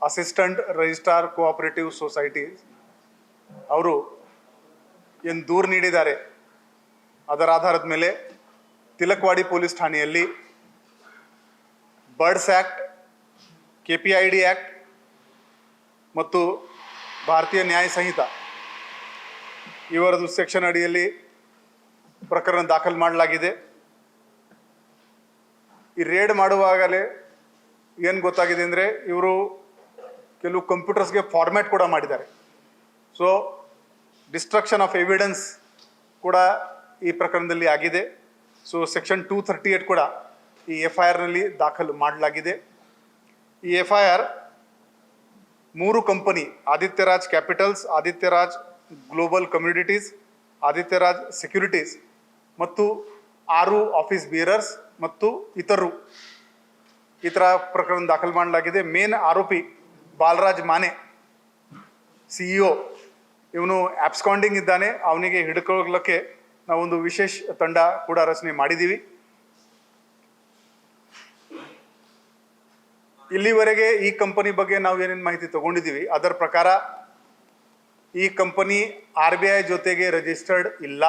Assistant registrar cooperative society ಅವರು ಏನು ದೂರು ನೀಡಿದ್ದಾರೆ ಅದರ ಆಧಾರದ ಮೇಲೆ ತಿಲಕ್ವಾಡಿ ಪೊಲೀಸ್ ಠಾಣೆಯಲ್ಲಿ ಬರ್ಡ್ಸ್ ಆ್ಯಕ್ಟ್, KPID ಆ್ಯಕ್ಟ್ ಮತ್ತು ಭಾರತೀಯ ನ್ಯಾಯ ಸಂಹಿತ ಇವರದು ಸೆಕ್ಷನ್ ಅಡಿಯಲ್ಲಿ ಪ್ರಕರಣ ದಾಖಲು ಮಾಡಲಾಗಿದೆ. ಈ ರೇಡ್ ಮಾಡುವಾಗಲೇ ಏನು ಗೊತ್ತಾಗಿದೆ ಅಂದರೆ ಇವರು ಕೆಲವು ಕಂಪ್ಯೂಟರ್ಸ್ಗೆ ಫಾರ್ಮ್ಯಾಟ್ ಕೂಡ ಮಾಡಿದ್ದಾರೆ. ಸೊ ಡಿಸ್ಟ್ರಕ್ಷನ್ ಆಫ್ ಎವಿಡೆನ್ಸ್ ಕೂಡ ಈ ಪ್ರಕರಣದಲ್ಲಿ ಆಗಿದೆ. ಸೊ ಸೆಕ್ಷನ್ 238 ಕೂಡ ಈ FIRನಲ್ಲಿ ದಾಖಲು ಮಾಡಲಾಗಿದೆ. ಈ FIR 3 company, Adityaraj capitals, Adityaraj global communities, Adityaraj securities ಮತ್ತು 6 ಆಫೀಸ್ ಬೇರರ್ಸ್ ಮತ್ತು ಇತರರು ಈ ಥರ ಪ್ರಕರಣ ದಾಖಲು ಮಾಡಲಾಗಿದೆ. ಮೇನ್ ಆರೋಪಿ ಬಾಲರಾಜ್ ಮಾನೆ CEO, ಇವನು ಆಬ್ಸ್ಕಾಂಡಿಂಗ್ ಇದ್ದಾನೆ. ಅವನಿಗೆ ಹಿಡ್ಕೊಳ್ಳಕ್ಕೆ ನಾವೊಂದು ವಿಶೇಷ ತಂಡ ಕೂಡ ರಚನೆ ಮಾಡಿದ್ದೀವಿ. ಇಲ್ಲಿವರೆಗೆ ಈ ಕಂಪನಿ ಬಗ್ಗೆ ನಾವು ಏನೇನು ಮಾಹಿತಿ ತಗೊಂಡಿದ್ದೀವಿ ಅದರ ಪ್ರಕಾರ ಈ ಕಂಪನಿ RBI ಜೊತೆಗೆ ರಿಜಿಸ್ಟರ್ಡ್ ಇಲ್ಲ,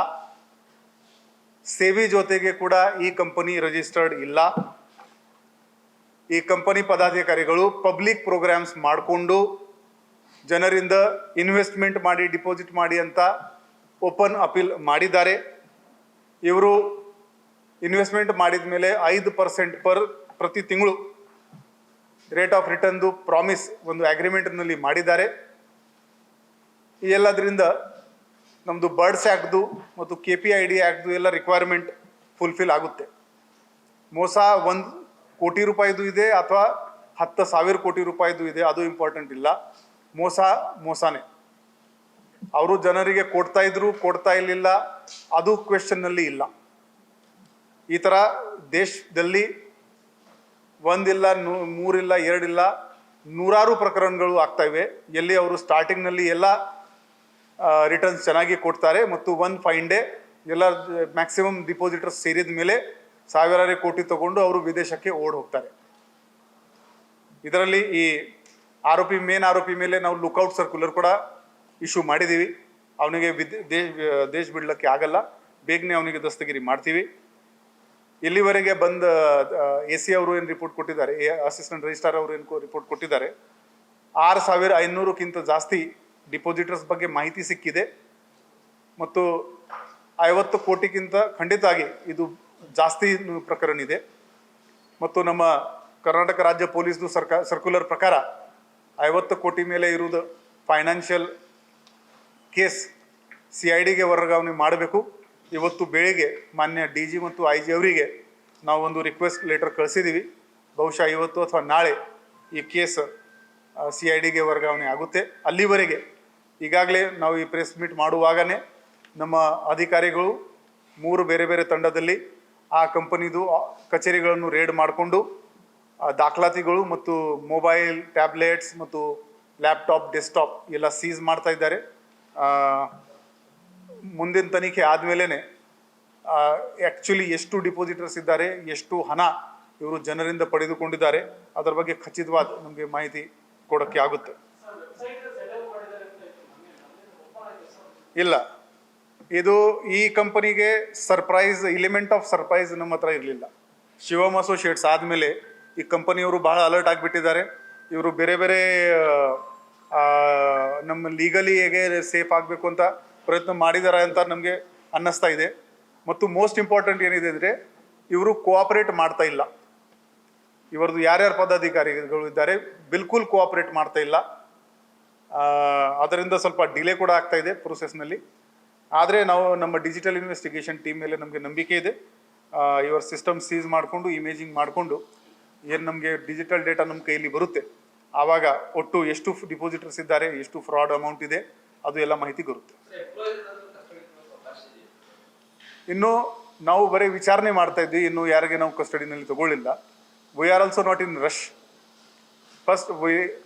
ಸೇವಿ ಜೊತೆಗೆ ಕೂಡ ಈ ಕಂಪನಿ ರಿಜಿಸ್ಟರ್ಡ್ ಇಲ್ಲ. ಈ ಕಂಪನಿ ಪದಾಧಿಕಾರಿಗಳು ಪಬ್ಲಿಕ್ ಪ್ರೋಗ್ರಾಮ್ಸ್ ಮಾಡಿಕೊಂಡು ಜನರಿಂದ ಇನ್ವೆಸ್ಟ್ಮೆಂಟ್ ಮಾಡಿ ಡಿಪಾಸಿಟ್ ಮಾಡಿ ಅಂತ ಓಪನ್ ಅಪೀಲ್ ಮಾಡಿದ್ದಾರೆ. ಇವರು ಇನ್ವೆಸ್ಟ್ಮೆಂಟ್ ಮಾಡಿದ ಮೇಲೆ 5% ಪ್ರತಿ ತಿಂಗಳು ರೇಟ್ ಆಫ್ ರಿಟರ್ನ್ದು ಪ್ರಾಮಿಸ್ ಒಂದು ಅಗ್ರಿಮೆಂಟ್ನಲ್ಲಿ ಮಾಡಿದ್ದಾರೆ. ಈ ಎಲ್ಲದರಿಂದ ನಮ್ಮದು ಬರ್ಡ್ಸ್ ಆ್ಯಕ್ಟ್ದು ಮತ್ತು KPID ಆ್ಯಕ್ಟ್ದು ಎಲ್ಲ ರಿಕ್ವೈರ್ಮೆಂಟ್ ಫುಲ್ಫಿಲ್ ಆಗುತ್ತೆ. ಮೋಸ 1 ಕೋಟಿ ರೂಪಾಯಿದು ಇದೆ ಅಥವಾ 10,000 ಕೋಟಿ ರೂಪಾಯಿದು ಇದೆ, ಅದು ಇಂಪಾರ್ಟೆಂಟ್ ಇಲ್ಲ. ಮೋಸನೇ. ಅವರು ಜನರಿಗೆ ಕೊಡ್ತಾ ಇದ್ರು, ಕೊಡ್ತಾ ಇರಲಿಲ್ಲ, ಅದು ಕ್ವೆಶ್ಚನ್ನಲ್ಲಿ ಇಲ್ಲ. ಈ ಥರ ದೇಶದಲ್ಲಿ 1 ಇಲ್ಲ, 3 ಇಲ್ಲ, 2 ಇಲ್ಲ, ನೂರಾರು ಪ್ರಕರಣಗಳು ಆಗ್ತಾ ಇವೆ. ಎಲ್ಲಿ ಅವರು ಸ್ಟಾರ್ಟಿಂಗ್ನಲ್ಲಿ ಎಲ್ಲ ರಿಟರ್ನ್ಸ್ ಚೆನ್ನಾಗಿ ಕೊಡ್ತಾರೆ ಮತ್ತು 1 ಫೈನ್ ಡೇ ಎಲ್ಲ ಮ್ಯಾಕ್ಸಿಮಮ್ ಡಿಪಾಸಿಟರ್ಸ್ ಸೇರಿದ ಮೇಲೆ ಸಾವಿರಾರು ಕೋಟಿ ತಗೊಂಡು ಅವರು ವಿದೇಶಕ್ಕೆ ಓಡ್ ಹೋಗ್ತಾರೆ. ಇದರಲ್ಲಿ ಈ ಮೇನ್ ಆರೋಪಿ ಮೇಲೆ ನಾವು ಲುಕ್ಔಟ್ ಸರ್ಕ್ಯುಲರ್ ಕೂಡ ಇಶ್ಯೂ ಮಾಡಿದ್ದೀವಿ. ಅವನಿಗೆ ದೇಶ ಬಿಡ್ಲಿಕ್ಕೆ ಆಗಲ್ಲ, ಬೇಗನೆ ಅವನಿಗೆ ದಸ್ತಗಿರಿ ಮಾಡ್ತೀವಿ. ಇಲ್ಲಿವರೆಗೆ ಬಂದ AC ಅವರು ಏನು ರಿಪೋರ್ಟ್ ಕೊಟ್ಟಿದ್ದಾರೆ, ಅಸಿಸ್ಟೆಂಟ್ ರಿಜಿಸ್ಟ್ರಾರ್ ಅವರು ಏನು ರಿಪೋರ್ಟ್ ಕೊಟ್ಟಿದ್ದಾರೆ, 6,500ಕ್ಕಿಂತ ಜಾಸ್ತಿ ಡಿಪಾಸಿಟರ್ಸ್ ಬಗ್ಗೆ ಮಾಹಿತಿ ಸಿಕ್ಕಿದೆ ಮತ್ತು 50 ಕೋಟಿಗಿಂತ ಖಂಡಿತವಾಗಿ ಇದು ಜಾಸ್ತಿ ಪ್ರಕರಣ ಇದೆ. ಮತ್ತು ನಮ್ಮ ಕರ್ನಾಟಕ ರಾಜ್ಯ ಪೊಲೀಸ್ದು ಸರ್ಕ್ಯುಲರ್ ಪ್ರಕಾರ 50 ಕೋಟಿ ಮೇಲೆ ಇರುವುದು ಫೈನಾನ್ಷಿಯಲ್ ಕೇಸ್ CIDಗೆ ವರ್ಗಾವಣೆ ಮಾಡಬೇಕು. ಇವತ್ತು ಬೆಳಿಗ್ಗೆ ಮಾನ್ಯ DG ಮತ್ತು IG ಅವರಿಗೆ ನಾವು ಒಂದು ರಿಕ್ವೆಸ್ಟ್ ಲೆಟರ್ ಕಳಿಸಿದ್ದೀವಿ. ಬಹುಶಃ ಇವತ್ತು ಅಥವಾ ನಾಳೆ ಈ ಕೇಸ್ CIDಗೆ ವರ್ಗಾವಣೆ ಆಗುತ್ತೆ. ಅಲ್ಲಿವರೆಗೆ ಈಗಾಗಲೇ ನಾವು ಈ ಪ್ರೆಸ್ ಮೀಟ್ ಮಾಡುವಾಗಲೇ ನಮ್ಮ ಅಧಿಕಾರಿಗಳು 3 ಬೇರೆ ಬೇರೆ ತಂಡದಲ್ಲಿ ಆ ಕಂಪನಿದು ಕಚೇರಿಗಳನ್ನು ರೇಡ್ ಮಾಡಿಕೊಂಡು ದಾಖಲಾತಿಗಳು ಮತ್ತು ಮೊಬೈಲ್, ಟ್ಯಾಬ್ಲೆಟ್ಸ್ ಮತ್ತು ಲ್ಯಾಪ್ಟಾಪ್, ಡೆಸ್ಕ್ಟಾಪ್ ಎಲ್ಲ ಸೀಸ್ ಮಾಡ್ತಾ ಇದ್ದಾರೆ. ಮುಂದಿನ ತನಿಖೆ ಆದಮೇಲೆ ಆ್ಯಕ್ಚುಲಿ ಎಷ್ಟು ಡಿಪಾಸಿಟರ್ಸ್ ಇದ್ದಾರೆ, ಎಷ್ಟು ಹಣ ಇವರು ಜನರಿಂದ ಪಡೆದುಕೊಂಡಿದ್ದಾರೆ ಅದರ ಬಗ್ಗೆ ಖಚಿತವಾದ ನಮಗೆ ಮಾಹಿತಿ ಕೊಡೋಕ್ಕೆ ಆಗುತ್ತೆ. ಇಲ್ಲ, ಇದು ಈ ಕಂಪನಿಗೆ ಎಲಿಮೆಂಟ್ ಆಫ್ ಸರ್ಪ್ರೈಸ್ ನಮ್ಮ ಹತ್ರ ಇರಲಿಲ್ಲ. ಶಿವಮ್ ಅಸೋಸಿಯೇಟ್ಸ್ ಆದಮೇಲೆ ಈ ಕಂಪನಿಯವರು ಭಾಳ ಅಲರ್ಟ್ ಆಗಿಬಿಟ್ಟಿದ್ದಾರೆ. ಇವರು ಬೇರೆ ಬೇರೆ ನಮ್ಮ ಲೀಗಲಿ ಹೇಗೆ ಸೇಫ್ ಆಗಬೇಕು ಅಂತ ಪ್ರಯತ್ನ ಮಾಡಿದ್ದಾರೆ ಅಂತ ನಮಗೆ ಅನ್ನಿಸ್ತಾ ಇದೆ. ಮತ್ತು ಮೋಸ್ಟ್ ಇಂಪಾರ್ಟೆಂಟ್ ಏನಿದೆ ಅಂದರೆ ಇವರು ಕೋಆಪರೇಟ್ ಮಾಡ್ತಾ ಇಲ್ಲ. ಇವರದು ಯಾರ್ಯಾರು ಪದಾಧಿಕಾರಿಗಳು ಇದ್ದಾರೆ ಬಿಲ್ಕುಲ್ ಕೋಆಪರೇಟ್ ಮಾಡ್ತಾ ಇಲ್ಲ. ಅದರಿಂದ ಸ್ವಲ್ಪ ಡಿಲೇ ಕೂಡ ಆಗ್ತಾ ಇದೆ ಪ್ರೊಸೆಸ್ನಲ್ಲಿ. ಆದರೆ ನಾವು ನಮ್ಮ ಡಿಜಿಟಲ್ ಇನ್ವೆಸ್ಟಿಗೇಷನ್ ಟೀಮ್ ಮೇಲೆ ನಮಗೆ ನಂಬಿಕೆ ಇದೆ. ಇವರ ಸಿಸ್ಟಮ್ ಸೀಸ್ ಮಾಡಿಕೊಂಡು ಇಮೇಜಿಂಗ್ ಮಾಡಿಕೊಂಡು ಏನು ನಮಗೆ ಡಿಜಿಟಲ್ ಡೇಟಾ ನಮ್ಮ ಕೈಯಲ್ಲಿ ಬರುತ್ತೆ ಆವಾಗ ಒಟ್ಟು ಎಷ್ಟು ಡಿಪಾಸಿಟರ್ಸ್ ಇದ್ದಾರೆ, ಎಷ್ಟು ಫ್ರಾಡ್ ಅಮೌಂಟ್ ಇದೆ, ಅದು ಎಲ್ಲ ಮಾಹಿತಿ ಬರುತ್ತೆ. ಇನ್ನು ನಾವು ಬರೀ ವಿಚಾರಣೆ ಮಾಡ್ತಾ ಇದ್ವಿ, ಇನ್ನು ಯಾರಿಗೆ ನಾವು ಕಸ್ಟಡಿನಲ್ಲಿ ತಗೊಳ್ಳಿಲ್ಲ. We are also not in rush. First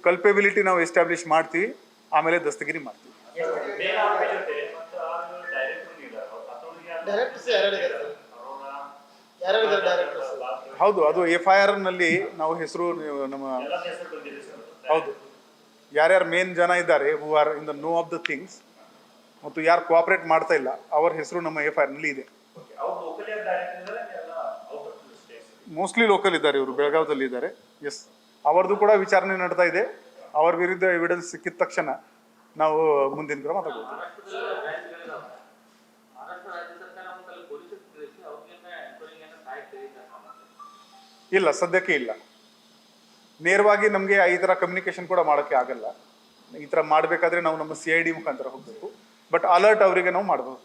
culpability ನಾವು ಎಸ್ಟಾಬ್ಲಿಷ್ ಮಾಡ್ತೀವಿ, ಆಮೇಲೆ ದಸ್ತಗಿರಿ ಮಾಡ್ತೀವಿ. ಹೌದು, ಅದು FIR ನಲ್ಲಿ ನಾವು ಹೆಸರು ನಮ್ಮ ಹೌದು ಯಾರ್ಯಾರು ಮೇನ್ ಜನ ಇದ್ದಾರೆ who are in the know of the things ಮತ್ತು ಯಾರು ಕೋಆಪರೇಟ್ ಮಾಡ್ತಾ ಇಲ್ಲ ಅವ್ರ ಹೆಸರು ನಮ್ಮ FIR ನಲ್ಲಿ ಇದೆ. ಮೋಸ್ಟ್ಲಿ ಲೋಕಲ್ ಇದ್ದಾರೆ, ಇವರು ಬೆಳಗಾವದಲ್ಲಿ ಇದ್ದಾರೆ. ಎಸ್, ಅವರದ್ದು ಕೂಡ ವಿಚಾರಣೆ ನಡ್ತಾ ಇದೆ. ಅವರ ವಿರುದ್ಧ ಎವಿಡೆನ್ಸ್ ಸಿಕ್ಕಿದ ತಕ್ಷಣ ನಾವು ಮುಂದಿನ ಕ್ರಮ ತಗೊಳ್ತೀವಿ. ಇಲ್ಲ, ಸದ್ಯಕ್ಕೆ ಇಲ್ಲ. ನೇರವಾಗಿ ನಮಗೆ ಈ ಥರ ಕಮ್ಯುನಿಕೇಶನ್ ಕೂಡ ಮಾಡೋಕ್ಕೆ ಆಗಲ್ಲ. ಈ ಥರ ಮಾಡಬೇಕಾದ್ರೆ ನಾವು ನಮ್ಮ CID ಮುಖಾಂತರ ಹೋಗಬೇಕು. ಬಟ್ ಅಲರ್ಟ್ ಅವರಿಗೆ ನಾವು ಮಾಡಬಹುದು.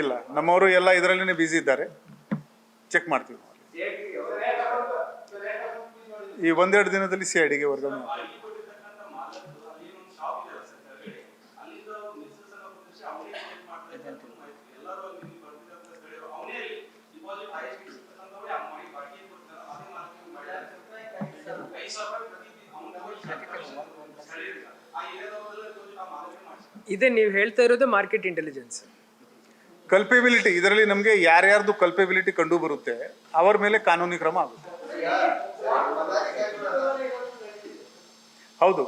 ಇಲ್ಲ, ನಮ್ಮವರು ಎಲ್ಲ ಇದರಲ್ಲೇ ಬ್ಯುಸಿ ಇದ್ದಾರೆ, ಚೆಕ್ ಮಾಡ್ತೀವಿ. ಈ ಒಂದೆರಡು ದಿನದಲ್ಲಿ CIDಗೆ ವರ್ಗಾವಣೆ. ಇದೇ ನೀವು ಹೇಳ್ತಾ ಇರೋದು ಮಾರ್ಕೆಟ್ ಇಂಟೆಲಿಜೆನ್ಸ್. ಕಲ್ಪೆಬಿಲಿಟಿ, ಇದರಲ್ಲಿ ನಮಗೆ ಯಾರ್ಯಾರ್ದು ಕಲ್ಪೆಬಿಲಿಟಿ ಕಂಡು ಬರುತ್ತೆ ಅವರ ಮೇಲೆ ಕಾನೂನಿ ಕ್ರಮ ಆಗುತ್ತೆ. ಹೌದು,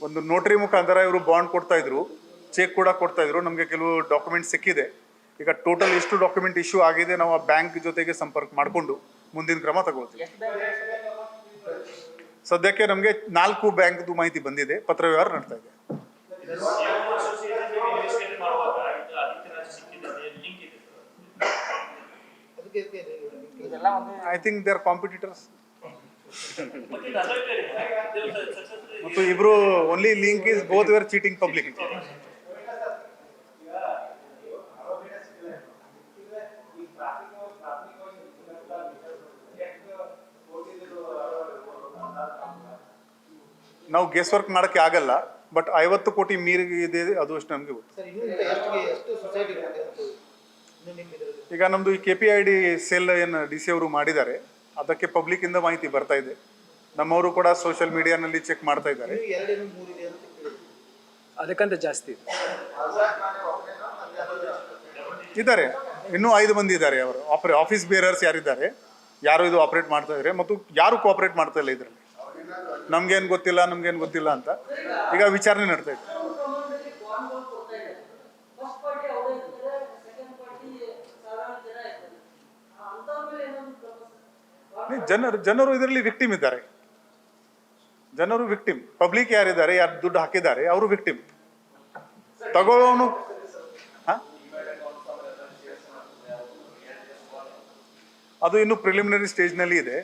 ಒಂದು ನೋಟ್ರಿ ಮುಖಾಂತರ ಇವರು ಬಾಂಡ್ ಕೊಡ್ತಾ ಇದ್ರು, ಚೆಕ್ ಕೂಡ ಕೊಡ್ತಾ ಇದ್ರು. ನಮಗೆ ಕೆಲವು ಡಾಕ್ಯುಮೆಂಟ್ ಸಿಕ್ಕಿದೆ. ಈಗ ಟೋಟಲ್ ಎಷ್ಟು ಡಾಕ್ಯುಮೆಂಟ್ ಇಶ್ಯೂ ಆಗಿದೆ ನಾವು ಆ ಬ್ಯಾಂಕ್ ಜೊತೆಗೆ ಸಂಪರ್ಕ ಮಾಡಿಕೊಂಡು ಮುಂದಿನ ಕ್ರಮ ತಗೊಳ್ತೀವಿ. ಸದ್ಯಕ್ಕೆ ನಮಗೆ 4 ಬ್ಯಾಂಕ್ದು ಮಾಹಿತಿ ಬಂದಿದೆ, ಪತ್ರ ವ್ಯವಹಾರ ನಡ್ತಾ ಇದೆ. I think they are competitors. ಮತ್ತು ಇಬ್ರು only link is both were cheating public. ನಾವು ಗೆಸ್ ವರ್ಕ್ ಮಾಡಕ್ಕೆ ಆಗಲ್ಲ, ಬಟ್ 50 ಕೋಟಿ ಮೀರಿದೆ ಅದು ಅಷ್ಟು ನಮಗೆ ಗೊತ್ತು. ಈಗ ನಮ್ದು ಈ KPID ಸೆಲ್ ಏನು DC ಅವರು ಮಾಡಿದ್ದಾರೆ, ಅದಕ್ಕೆ ಪಬ್ಲಿಕ್ ಇಂದ ಮಾಹಿತಿ ಬರ್ತಾ ಇದೆ. ನಮ್ಮವರು ಕೂಡ ಸೋಷಿಯಲ್ ಮೀಡಿಯಾನಲ್ಲಿ ಚೆಕ್ ಮಾಡ್ತಾ ಇದ್ದಾರೆ. ಅದಕ್ಕಂತ ಜಾಸ್ತಿ ಇದ್ದಾರೆ, ಇನ್ನೂ 5 ಮಂದಿ ಇದ್ದಾರೆ. ಅವರು ಆಫೀಸ್ ಬೇರರ್ಸ್ ಯಾರಿದ್ದಾರೆ, ಯಾರು ಇದು ಆಪರೇಟ್ ಮಾಡ್ತಾ ಇದ್ದಾರೆ ಮತ್ತು ಯಾರು ಕೋಆಪರೇಟ್ ಮಾಡ್ತಾ ಇಲ್ಲ ಇದರಲ್ಲಿ. ನಮ್ಗೇನು ಗೊತ್ತಿಲ್ಲ ಅಂತ ಈಗ ವಿಚಾರಣೆ ನಡ್ತಾ ಇದೆ. ಜನರು ಇದರಲ್ಲಿ ವಿಕ್ಟಿಮ್ ಇದ್ದಾರೆ. ಜನರು ವಿಕ್ಟಿಮ್. ಪಬ್ಲಿಕ್ ಯಾರಿದ್ದಾರೆ, ಯಾರು ದುಡ್ಡು ಹಾಕಿದ್ದಾರೆ ಅವರು ವಿಕ್ಟಿಮ್. ತಗೊಳ್ಳೋನು ಅದು ಇನ್ನು ಪ್ರಿಲಿಮಿನರಿ ಸ್ಟೇಜ್ನಲ್ಲಿ ಇದೆ,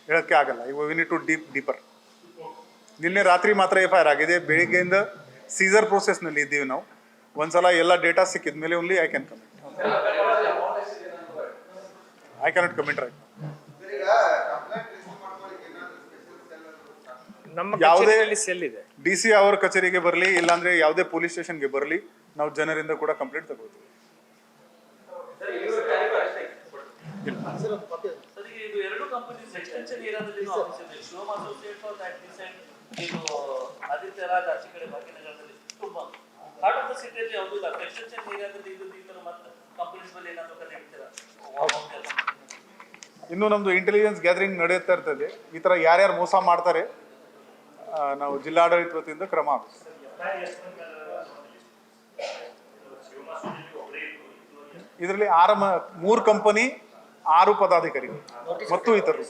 ಹೇಳಕ್ಕೆ ಆಗಲ್ಲ. We need to deeper. ನಿನ್ನೆ ರಾತ್ರಿ ಮಾತ್ರ FIR ಆಗಿದೆ. ಬೆಳಿಗ್ಗೆಯಿಂದ ಸೀಸರ್ ಪ್ರೋಸೆಸ್ನಲ್ಲಿ ಇದ್ದೀವಿ ನಾವು. ಒಂದ್ಸಲ ಎಲ್ಲ ಡೇಟಾ ಸಿಕ್ಕಿದ ಮೇಲೆ only I can comment. I cannot comment right. ಯಾವುದೇ ಸೆಲ್ ಇದೆ, DC ಅವರ ಕಚೇರಿಗೆ ಬರಲಿ, ಇಲ್ಲಾಂದ್ರೆ ಯಾವುದೇ ಪೊಲೀಸ್ ಸ್ಟೇಷನ್ಗೆ ಬರಲಿ, ನಾವು ಜನರಿಂದ ಕೂಡ ಕಂಪ್ಲೇಂಟ್ ತಗೊಳ್ತೀವಿ. ಇನ್ನು ನಮ್ದು ಇಂಟೆಲಿಜೆನ್ಸ್ ಗ್ಯಾದರಿಂಗ್ ನಡೆಯುತ್ತಾ ಇರ್ತದೆ. ಈ ತರ ಯಾರ್ಯಾರು ಮೋಸ ಮಾಡ್ತಾರೆ ನಾವು ಜಿಲ್ಲಾಡಳಿತ ವತಿಯಿಂದ ಕ್ರಮ ಆಗುತ್ತೆ. ಇದರಲ್ಲಿ 3 ಕಂಪನಿ, 6 ಪದಾಧಿಕಾರಿಗಳು ಮತ್ತು ಇತರರು.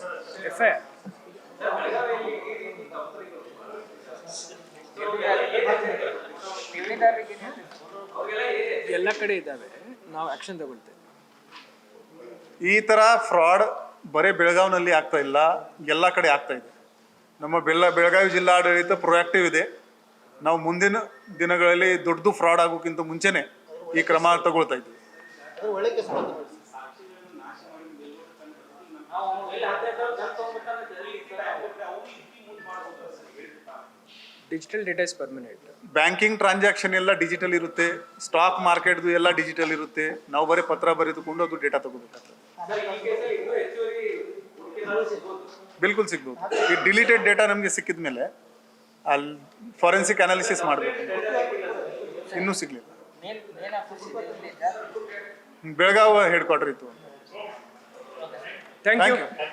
ಎಲ್ಲ ಕಡೆ ಇದ್ದಾವೆ, ನಾವು ಆಕ್ಷನ್ ತಗೊಳ್ತೇವೆ. ಈ ತರ ಫ್ರಾಡ್ ಬರೇ ಬೆಳಗಾವಿನಲ್ಲಿ ಆಗ್ತಾ ಇಲ್ಲ, ಎಲ್ಲ ಕಡೆ ಆಗ್ತಾ ಇದೆ. ನಮ್ಮ ಬೆಳಗಾವಿ ಜಿಲ್ಲಾಡಳಿತ ಪ್ರೊಆಕ್ಟಿವ್ ಇದೆ. ನಾವು ಮುಂದಿನ ದಿನಗಳಲ್ಲಿ ದೊಡ್ಡದು ಫ್ರಾಡ್ ಆಗೋಕ್ಕಿಂತ ಮುಂಚೆನೆ ಈ ಕ್ರಮ ತಗೊಳ್ತಾ ಇದ್ದೀವಿ. Digital data is permanent. Banking transaction ಎಲ್ಲ ಡಿಜಿಟಲ್ ಇರುತ್ತೆ, ಸ್ಟಾಕ್ ಮಾರ್ಕೆಟ್ದು ಎಲ್ಲ ಡಿಜಿಟಲ್ ಇರುತ್ತೆ. ನಾವು ಬರೀ ಪತ್ರ ಬರೆದುಕೊಂಡು ಅದು ಡೇಟಾ ತಗೋಬೇಕಾಗ್ತದೆ. ಬಿಲ್ಕುಲ್ ಸಿಗ್ಬೋದು. ಈ ಡಿಲೀಟೆಡ್ ಡೇಟಾ ನಮಗೆ ಸಿಕ್ಕಿದ ಮೇಲೆ ಅಲ್ಲಿ ಫಾರೆನ್ಸಿಕ್ ಅನಾಲಿಸಿಸ್ ಮಾಡಬೇಕು, ಇನ್ನೂ ಸಿಗ್ಲಿಲ್ಲ. ಬೆಳಗಾವಿ ಹೆಡ್ ಕ್ವಾರ್ಟರ್ ಇತ್ತು. Thank you Thank you.